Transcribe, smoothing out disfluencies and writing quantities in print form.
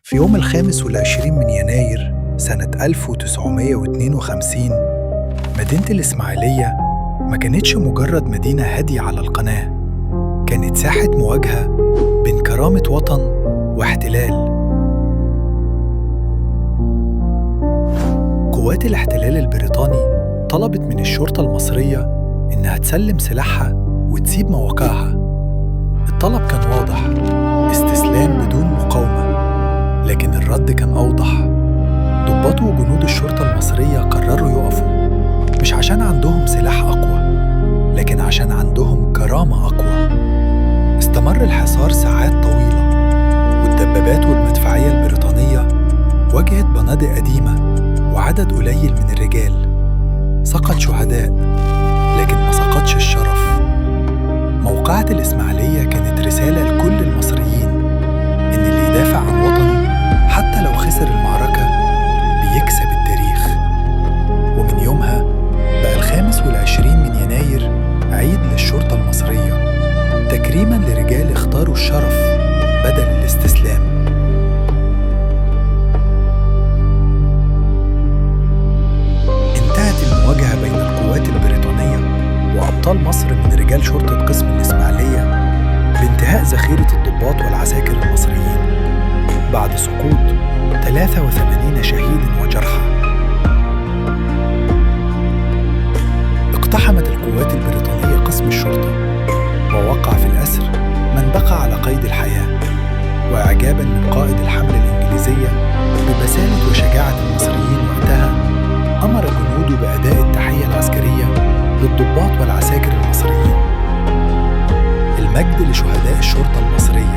في يوم 25 من يناير سنة 1952 مدينة الإسماعيلية ما كانتش مجرد مدينة هادية على القناة، كانت ساحة مواجهة بين كرامة وطن واحتلال. قوات الاحتلال البريطاني طلبت من الشرطة المصرية إنها تسلم سلاحها وتسيب مواقعها. الطلب كان واضح، استسلام بدون مقاومة، لكن الرد كان أوضح. ضباط وجنود الشرطة المصرية قرروا يقفوا، مش عشان عندهم سلاح أقوى، لكن عشان عندهم كرامة أقوى. استمر الحصار ساعات طويلة، والدبابات والمدفعية البريطانية واجهت بنادق قديمة وعدد قليل من الرجال. سقط شهداء، لكن ما سقطش الشرف. موقعة الإسماعيلية كانت رسالة لكل المصريين إن اللي يدافع عن وطنه حتى لو خسر المعركة بيكسب التاريخ. ومن يومها بقى 25 من يناير عيد للشرطة المصرية، تكريماً لرجال اختاروا الشرف بدل الاستسلام. انتهت المواجهة بين القوات البريطانية وأبطال مصر من رجال شرطة قسم الإسماعيلية بانتهاء ذخيرة الضباط والعساكر المصريين بعد سقوط 83 شهيد وجرحى. اقتحمت القوات البريطانية قسم الشرطة، ووقع في الأسر من بقى على قيد الحياة. وإعجاباً من قائد الحملة الإنجليزية ببسالة وشجاعة المصريين وقتها، أمر جنوده بأداء التحية العسكرية للضباط والعساكر المصريين. المجد لشهداء الشرطة المصرية.